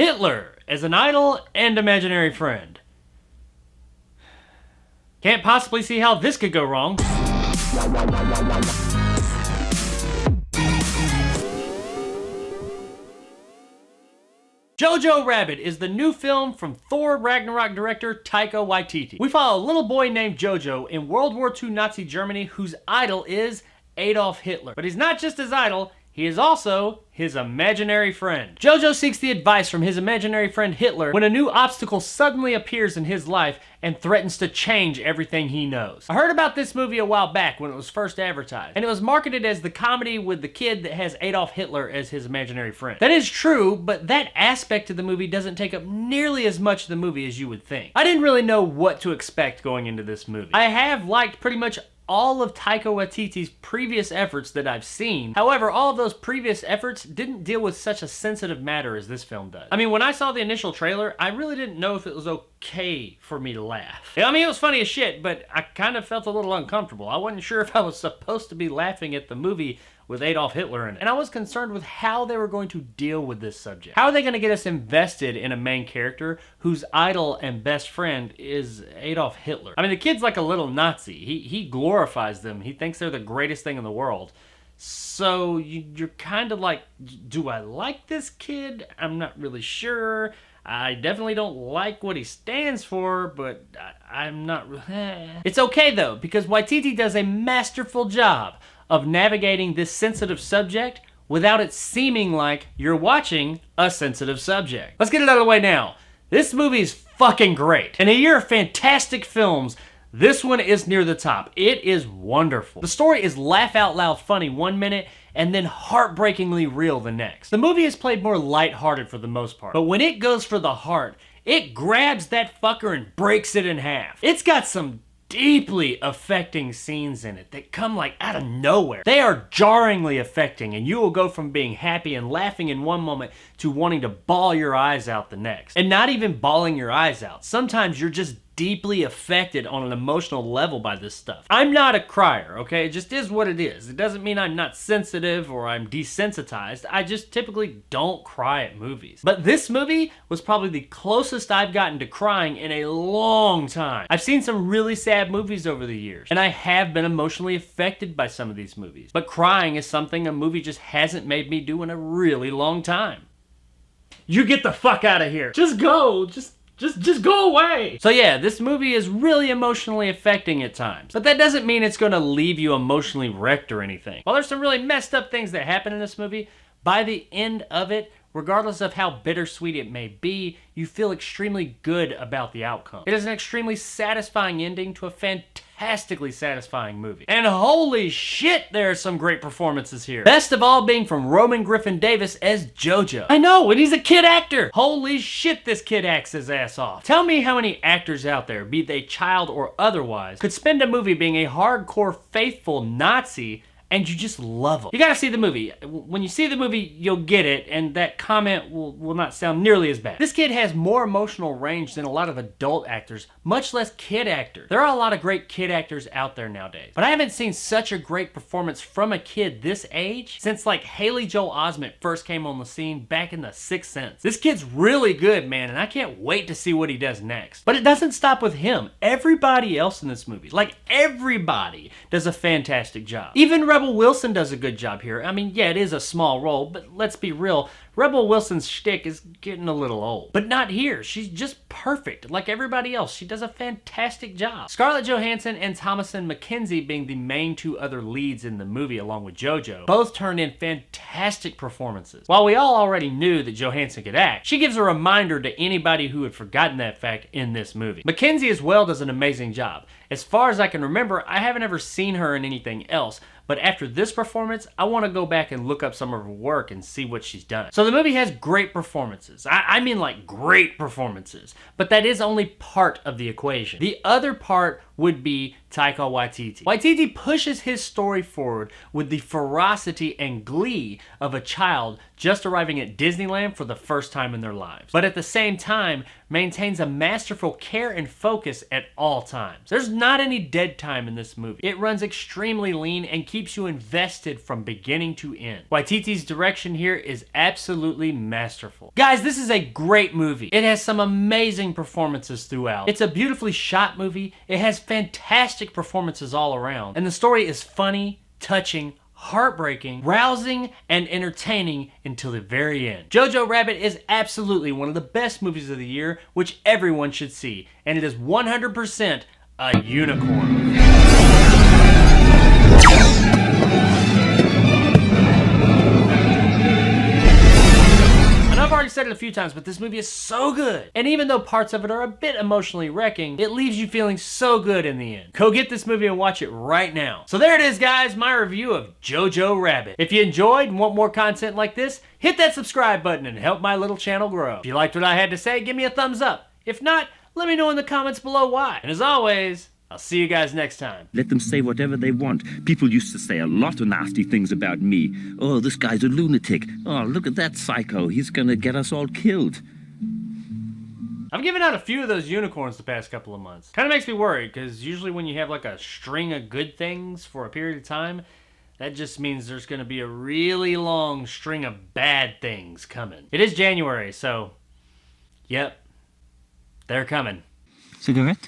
Hitler as an idol and imaginary friend. Can't possibly see how this could go wrong. Jojo Rabbit is the new film from Thor Ragnarok director Taika Waititi. We follow a little boy named Jojo in World War II Nazi Germany whose idol is Adolf Hitler. But he's not just his idol, he is also his imaginary friend. Jojo seeks the advice from his imaginary friend Hitler when a new obstacle suddenly appears in his life and threatens to change everything he knows. I heard about this movie a while back when it was first advertised, and it was marketed as the comedy with the kid that has Adolf Hitler as his imaginary friend. That is true, but that aspect of the movie doesn't take up nearly as much of the movie as you would think. I didn't really know what to expect going into this movie. I have liked pretty much all of Taika Waititi's previous efforts that I've seen. However, all of those previous efforts didn't deal with such a sensitive matter as this film does. I mean, when I saw the initial trailer, I really didn't know if it was okay for me to laugh. I mean, it was funny as shit, but I kind of felt a little uncomfortable. I wasn't sure if I was supposed to be laughing at the movie with Adolf Hitler in it. And I was concerned with how they were going to deal with this subject. How are they going to get us invested in a main character whose idol and best friend is Adolf Hitler? I mean, the kid's like a little Nazi. He glorifies them. He thinks they're the greatest thing in the world. So you're kind of like, do I like this kid? I'm not really sure. I definitely don't like what he stands for, but I'm not really... It's okay though, because Waititi does a masterful job of navigating this sensitive subject without it seeming like you're watching a sensitive subject. Let's get it out of the way now. This movie is fucking great. In a year of fantastic films, this one is near the top. It is wonderful. The story is laugh out loud funny 1 minute and then heartbreakingly real the next. The movie is played more lighthearted for the most part, but when it goes for the heart, it grabs that fucker and breaks it in half. It's got some deeply affecting scenes in it that come like out of nowhere. They are jarringly affecting, and you will go from being happy and laughing in one moment to wanting to bawl your eyes out the next. And not even bawling your eyes out. Sometimes you're just deeply affected on an emotional level by this stuff. I'm not a crier, okay? It just is what it is. It doesn't mean I'm not sensitive or I'm desensitized. I just typically don't cry at movies. But this movie was probably the closest I've gotten to crying in a long time. I've seen some really sad movies over the years, and I have been emotionally affected by some of these movies. But crying is something a movie just hasn't made me do in a really long time. You get the fuck out of here. Just go. Just go away. So yeah, this movie is really emotionally affecting at times. But that doesn't mean it's gonna leave you emotionally wrecked or anything. While there's some really messed up things that happen in this movie, by the end of it, regardless of how bittersweet it may be, you feel extremely good about the outcome. It is an extremely satisfying ending to a fantastically satisfying movie. And holy shit, there are some great performances here. Best of all being from Roman Griffin Davis as Jojo. I know, and he's a kid actor. Holy shit, this kid acts his ass off. Tell me how many actors out there, be they child or otherwise, could spend a movie being a hardcore faithful Nazi and you just love them. You gotta see the movie. When you see the movie, you'll get it, and that comment will not sound nearly as bad. This kid has more emotional range than a lot of adult actors, much less kid actors. There are a lot of great kid actors out there nowadays, but I haven't seen such a great performance from a kid this age since like Haley Joel Osment first came on the scene back in The Sixth Sense. This kid's really good, man, and I can't wait to see what he does next. But it doesn't stop with him. Everybody else in this movie, like everybody, does a fantastic job. Even Rebel Wilson does a good job here. I mean, yeah, it is a small role, but let's be real. Rebel Wilson's shtick is getting a little old. But not here. She's just perfect. Like everybody else, she does a fantastic job. Scarlett Johansson and Thomasin McKenzie being the main two other leads in the movie along with Jojo, both turned in fantastic performances. While we all already knew that Johansson could act, she gives a reminder to anybody who had forgotten that fact in this movie. McKenzie as well does an amazing job. As far as I can remember, I haven't ever seen her in anything else, but after this performance, I want to go back and look up some of her work and see what she's done. So the movie has great performances. I mean like great performances, but that is only part of the equation. The other part would be Taika Waititi. Waititi pushes his story forward with the ferocity and glee of a child just arriving at Disneyland for the first time in their lives, but at the same time maintains a masterful care and focus at all times. There's not any dead time in this movie. It runs extremely lean and keeps you invested from beginning to end. Waititi's direction here is absolutely masterful. Guys, this is a great movie. It has some amazing performances throughout. It's a beautifully shot movie. It has fantastic performances all around. And the story is funny, touching, heartbreaking, rousing, and entertaining until the very end. Jojo Rabbit is absolutely one of the best movies of the year, which everyone should see. And it is 100% a unicorn. I've already said it a few times, but this movie is so good. And even though parts of it are a bit emotionally wrecking, it leaves you feeling so good in the end. Go get this movie and watch it right now. So there it is, guys, my review of Jojo Rabbit. If you enjoyed and want more content like this, hit that subscribe button and help my little channel grow. If you liked what I had to say, give me a thumbs up. If not, let me know in the comments below why. And as always, I'll see you guys next time. Let them say whatever they want. People used to say a lot of nasty things about me. Oh, this guy's a lunatic. Oh, look at that psycho. He's gonna get us all killed. I've given out a few of those unicorns the past couple of months. Kind of makes me worry, because usually when you have like a string of good things for a period of time, that just means there's gonna be a really long string of bad things coming. It is January, so, yep, they're coming. Cigarette?